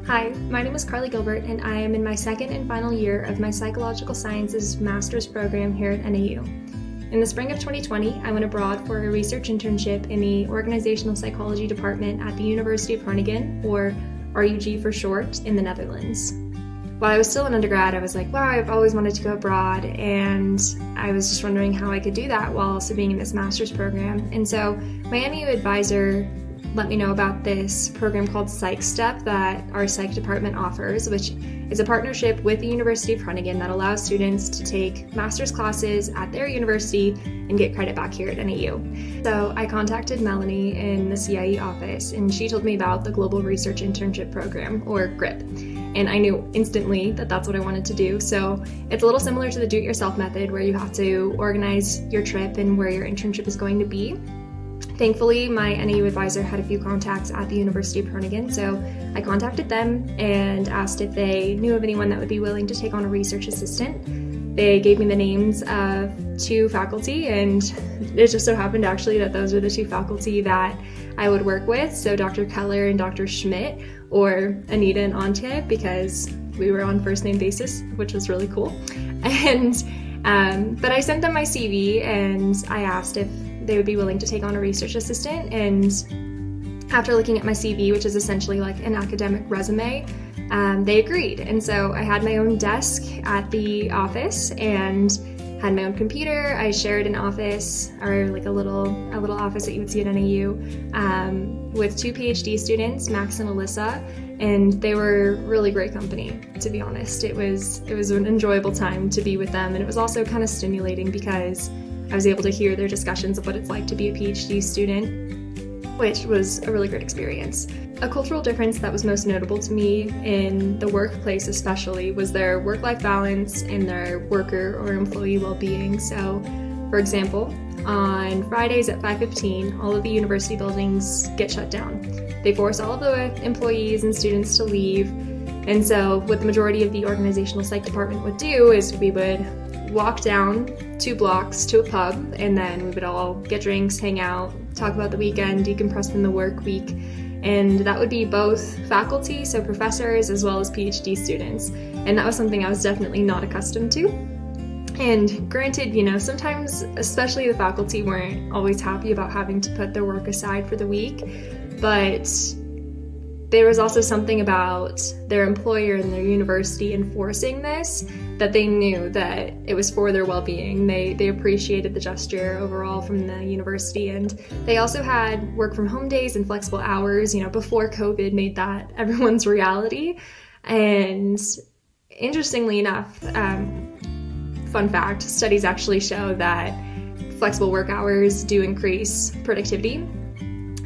Hi, my name is Carlee Gilbert, and I am in my second and final year of my Psychological Sciences Master's program here at NAU. In the spring of 2020, I went abroad for a research internship in the Organizational Psychology Department at the University of Groningen, or RUG for short, in the Netherlands. While I was still an undergrad, I was like, wow, I've always wanted to go abroad, and I was just wondering how I could do that while also being in this master's program. And so my NAU advisor let me know about this program called Psych Step that our psych department offers, which is a partnership with the University of Groningen that allows students to take master's classes at their university and get credit back here at NAU. So I contacted Melanie in the CIE office, and she told me about the Global Research Internship Program, or GRIP. And I knew instantly that that's what I wanted to do. So it's a little similar to the do-it-yourself method, where you have to organize your trip and where your internship is going to be. Thankfully, my NAU advisor had a few contacts at the University of Groningen, so I contacted them and asked if they knew of anyone that would be willing to take on a research assistant. They gave me the names of two faculty, and it just so happened actually that those are the two faculty that I would work with, so Dr. Keller and Dr. Schmidt, or Anita and Antje, because we were on first name basis, which was really cool. But I sent them my CV and I asked if they would be willing to take on a research assistant, and after looking at my CV, which is essentially like an academic resume, they agreed. And so I had my own desk at the office and had my own computer. I shared an office, or like a little office that you would see at NAU, with two PhD students, Max and Alyssa, and they were really great company, to be honest. It was an enjoyable time to be with them, and it was also kind of stimulating because I was able to hear their discussions of what it's like to be a PhD student, which was a really great experience. A cultural difference that was most notable to me in the workplace especially was their work-life balance and their worker or employee well-being. So, for example, on Fridays at 5:15, all of the university buildings get shut down. They force all of the employees and students to leave. And so what the majority of the organizational psych department would do is we would walk down 2 blocks to a pub, and then we would all get drinks, hang out, talk about the weekend, decompress from the work week. And that would be both faculty, so professors, as well as PhD students. And that was something I was definitely not accustomed to. And granted, sometimes, especially the faculty, weren't always happy about having to put their work aside for the week, but there was also something about their employer and their university enforcing this, that they knew that it was for their well-being. They appreciated the gesture overall from the university, and they also had work from home days and flexible hours, before COVID made that everyone's reality. And interestingly enough, fun fact, studies actually show that flexible work hours do increase productivity.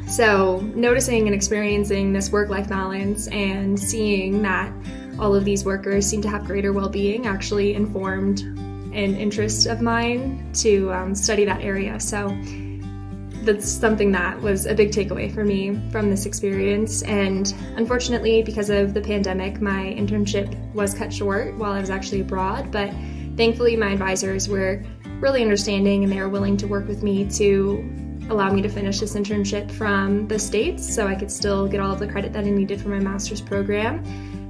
So noticing and experiencing this work-life balance and seeing that all of these workers seem to have greater well-being actually informed an interest of mine to study that area. So that's something that was a big takeaway for me from this experience. And unfortunately, because of the pandemic, my internship was cut short while I was actually abroad, but thankfully my advisors were really understanding, and they were willing to work with me to allow me to finish this internship from the States so I could still get all of the credit that I needed for my master's program.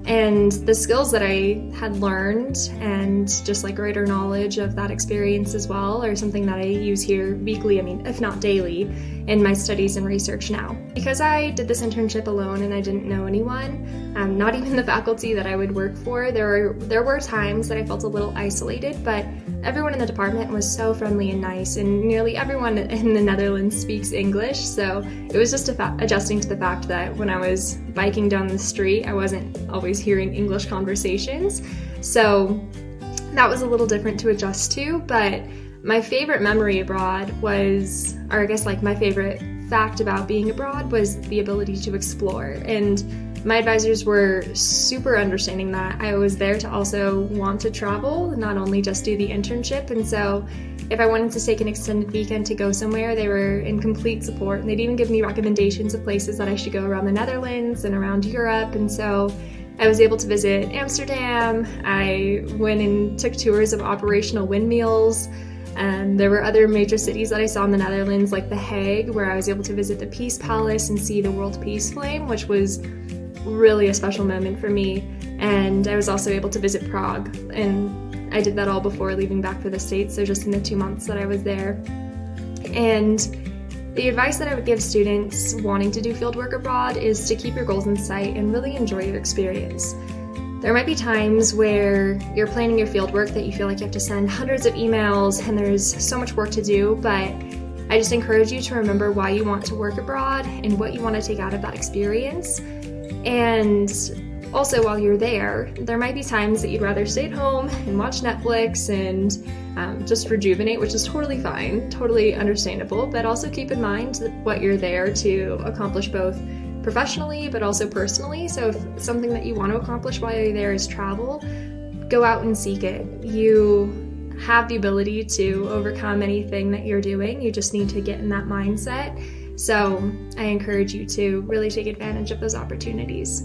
And the skills that I had learned and just like greater knowledge of that experience as well are something that I use here weekly, if not daily, in my studies and research now. Because I did this internship alone and I didn't know anyone, not even the faculty that I would work for, there were times that I felt a little isolated, but everyone in the department was so friendly and nice, and nearly everyone in the Netherlands speaks English, so it was just adjusting to the fact that when I was biking down the street, I wasn't always hearing English conversations. So that was a little different to adjust to, but my favorite memory abroad was, or I guess like my favorite fact about being abroad was the ability to explore. And my advisors were super understanding that I was there to also want to travel, not only just do the internship. And so if I wanted to take an extended weekend to go somewhere, they were in complete support. And they'd even give me recommendations of places that I should go around the Netherlands and around Europe. And so I was able to visit Amsterdam. I went and took tours of operational windmills. And there were other major cities that I saw in the Netherlands, like The Hague, where I was able to visit the Peace Palace and see the World Peace Flame, which was really a special moment for me. And I was also able to visit Prague, and I did that all before leaving back for the States, so just in the 2 months that I was there. And the advice that I would give students wanting to do fieldwork abroad is to keep your goals in sight and really enjoy your experience. There might be times where you're planning your fieldwork that you feel like you have to send hundreds of emails and there's so much work to do, but I just encourage you to remember why you want to work abroad and what you want to take out of that experience. And also, while you're there might be times that you'd rather stay at home and watch Netflix and just rejuvenate, which is totally fine, totally understandable, but also keep in mind that what you're there to accomplish both professionally but also personally. So if something that you want to accomplish while you're there is travel, go out and seek it. You have the ability to overcome anything that you're doing. You just need to get in that mindset. So I encourage you to really take advantage of those opportunities.